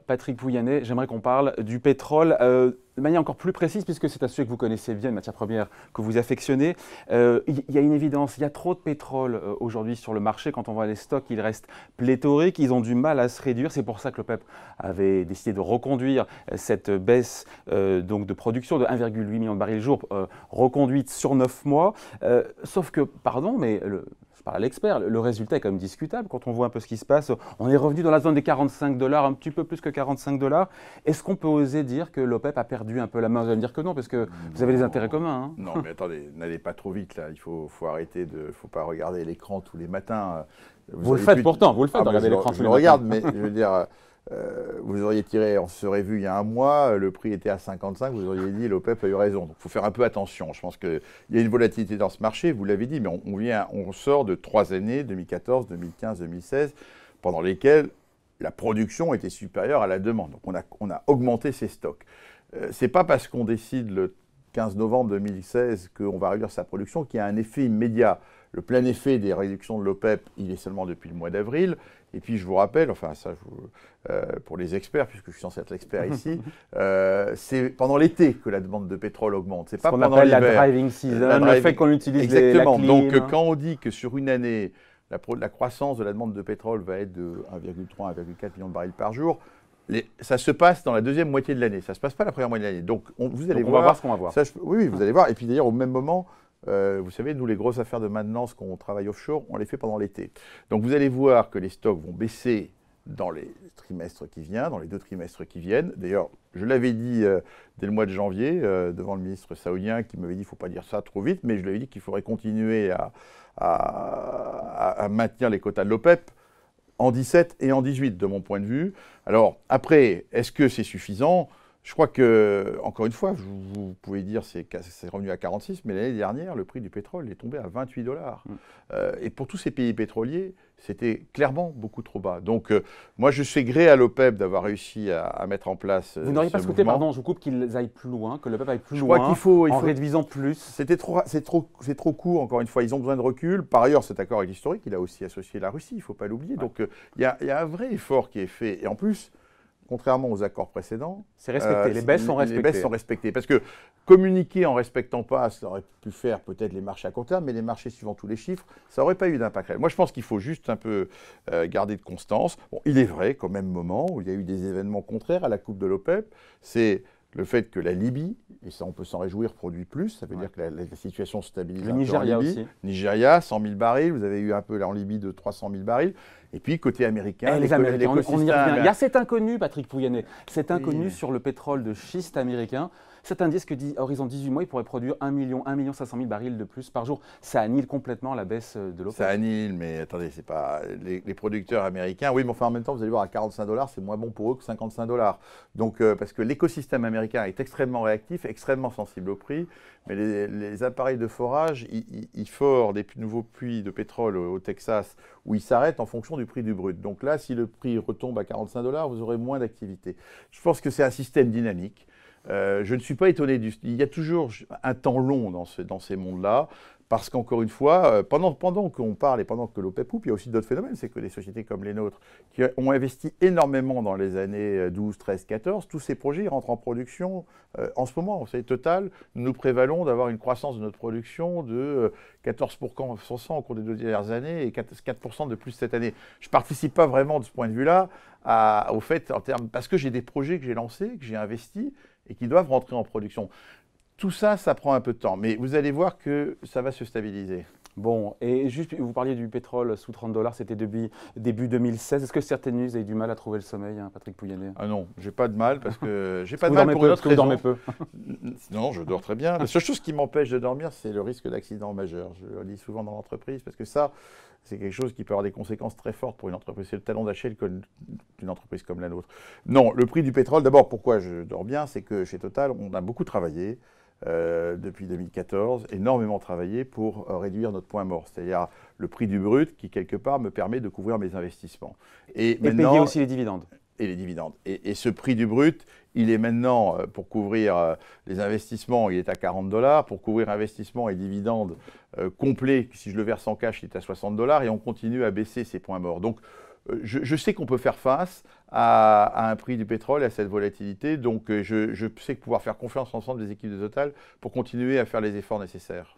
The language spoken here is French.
Patrick Pouyanné, j'aimerais qu'on parle du pétrole de manière encore plus précise, puisque c'est un sujet que vous connaissez bien, une matière première que vous affectionnez. Il y a une évidence, il y a trop de pétrole aujourd'hui sur le marché. Quand on voit les stocks, ils restent pléthoriques, ils ont du mal à se réduire. C'est pour ça que l'OPEP avait décidé de reconduire cette baisse donc de production de 1,8 million de barils jour, reconduite sur 9 mois. Sauf que, pardon, mais je parle à l'expert, le résultat est quand même discutable quand on voit un peu ce qui se passe. On est revenu dans la zone des 45 $, un petit peu plus que 45 $. Est-ce qu'on peut oser dire que l'OPEP a perdu un peu la main? Vous allez me dire que non, parce que vous avez des intérêts communs. Hein. Non, mais attendez, n'allez pas trop vite là. Il faut arrêter de. Faut pas regarder l'écran tous les matins. Vous le faites pourtant, vous le faites, regardez l'écran tous les matins. Je regarde, mais je veux dire. Vous auriez tiré, on se serait vu il y a un mois, le prix était à 55, vous auriez dit l'OPEP a eu raison. Donc il faut faire un peu attention. Je pense qu'il y a une volatilité dans ce marché, vous l'avez dit, mais on sort de 3 années, 2014, 2015, 2016, pendant lesquelles la production était supérieure à la demande. Donc on a augmenté ses stocks. C'est pas parce qu'on décide le 15 novembre 2016 qu'on va réduire sa production qu'il y a un effet immédiat. Le plein effet des réductions de l'OPEP, il est seulement depuis le mois d'avril. Et puis je vous rappelle, enfin ça, pour les experts, puisque je suis censé être l'expert ici, c'est pendant l'été que la demande de pétrole augmente. C'est pas pendant l'hiver. La driving season, le fait qu'on utilise exactement. la clim. Donc quand on dit que sur une année, la croissance de la demande de pétrole va être de 1,3 à 1,4 million de barils par jour, ça se passe dans la deuxième moitié de l'année. Ça ne se passe pas la première moitié de l'année. Donc vous allez voir. On va voir ce qu'on va voir. Ça, oui, vous allez voir. Et puis d'ailleurs, au même moment, vous savez, nous, les grosses affaires de maintenance qu'on travaille offshore, on les fait pendant l'été. Donc vous allez voir que les stocks vont baisser dans les trimestres qui viennent, dans les 2 trimestres qui viennent. D'ailleurs, je l'avais dit dès le mois de janvier, devant le ministre saoudien, qui m'avait dit qu'il ne faut pas dire ça trop vite, mais je lui avais dit qu'il faudrait continuer à maintenir les quotas de l'OPEP en 17 et en 18, de mon point de vue. Alors, après, est-ce que c'est suffisant ? Je crois que, encore une fois, vous pouvez dire que c'est revenu à 46, mais l'année dernière, le prix du pétrole est tombé à 28 $. Et pour tous ces pays pétroliers, c'était clairement beaucoup trop bas. Donc, moi, je suis gré à l'OPEP d'avoir réussi à mettre en place. Vous n'auriez pas souhaité, pardon, je vous coupe, qu'ils aillent plus loin, que l'OPEP aille plus loin, en réduisant plus. C'est trop court, encore une fois. Ils ont besoin de recul. Par ailleurs, cet accord est historique. Il a aussi associé la Russie, il ne faut pas l'oublier. Ouais. Donc, il y a un vrai effort qui est fait. Et en plus, contrairement aux accords précédents, c'est respecté. Les baisses sont respectées. Les baisses sont respectées. Parce que communiquer en ne respectant pas, ça aurait pu faire peut-être les marchés à court terme, mais les marchés suivant tous les chiffres, ça n'aurait pas eu d'impact réel. Moi, je pense qu'il faut juste un peu garder de constance. Bon, il est vrai qu'au même moment où il y a eu des événements contraires à la coupe de l'OPEP, c'est le fait que la Libye, et ça on peut s'en réjouir, produit plus, ça veut dire que la situation se stabilise. Le Nigeria aussi. Nigeria, 100 000 barils, vous avez eu un peu là en Libye de 300 000 barils. Et puis côté américain, les Américains, on y revient. Il y a cet inconnu, Patrick Pouyanné, cet inconnu sur le pétrole de schiste américain. Cet indice que dit horizon 18 mois, il pourrait produire 1 500 000 barils de plus par jour. Ça annule complètement la baisse de l'OPEP. Ça annule, mais attendez, c'est pas les producteurs américains. Oui, mais enfin en même temps, vous allez voir à 45 $, c'est moins bon pour eux que 55 $. Donc parce que l'écosystème américain est extrêmement réactif, extrêmement sensible au prix, mais les appareils de forage, ils forent des nouveaux puits de pétrole au Texas où ils s'arrêtent en fonction du prix du brut. Donc là, si le prix retombe à 45 $, vous aurez moins d'activité. Je pense que c'est un système dynamique. Je ne suis pas étonné il y a toujours un temps long dans ces mondes-là, parce qu'encore une fois, pendant qu'on parle et pendant que l'OPEP coupe, il y a aussi d'autres phénomènes, c'est que des sociétés comme les nôtres, qui ont investi énormément dans les années 12, 13, 14, tous ces projets rentrent en production en ce moment. Vous savez, Total, nous prévalons d'avoir une croissance de notre production de 14% au cours des 2 dernières années et 4% de plus cette année. Je ne participe pas vraiment de ce point de vue-là au fait, parce que j'ai des projets que j'ai lancés, que j'ai investis, et qui doivent rentrer en production. Tout ça, ça prend un peu de temps, mais vous allez voir que ça va se stabiliser. Bon, et juste, vous parliez du pétrole sous 30 $, c'était début 2016. Est-ce que certaines nuits, vous avez du mal à trouver le sommeil, hein, Patrick Pouyanné? Ah non, j'ai pas de mal, parce que j'ai pas de mal pour une autre raison. Vous dormez peu. Non, je dors très bien. La seule chose qui m'empêche de dormir, c'est le risque d'accident majeur. Je le dis souvent dans l'entreprise, parce que ça, c'est quelque chose qui peut avoir des conséquences très fortes pour une entreprise. C'est le talon d'Achille d'une entreprise comme la nôtre. Non, le prix du pétrole, d'abord, pourquoi je dors bien, c'est que chez Total, on a beaucoup travaillé. Depuis 2014, énormément travaillé pour réduire notre point mort, c'est-à-dire le prix du brut qui, quelque part, me permet de couvrir mes investissements. Et maintenant, payer aussi les dividendes. et les dividendes. Et ce prix du brut, il est maintenant, pour couvrir les investissements, il est à 40 $. Pour couvrir investissements et dividendes complets, si je le verse en cash, il est à 60 $. Et on continue à baisser ces points morts. Donc, je sais qu'on peut faire face à un prix du pétrole, à cette volatilité. Donc, je sais pouvoir faire confiance ensemble des équipes de Total pour continuer à faire les efforts nécessaires.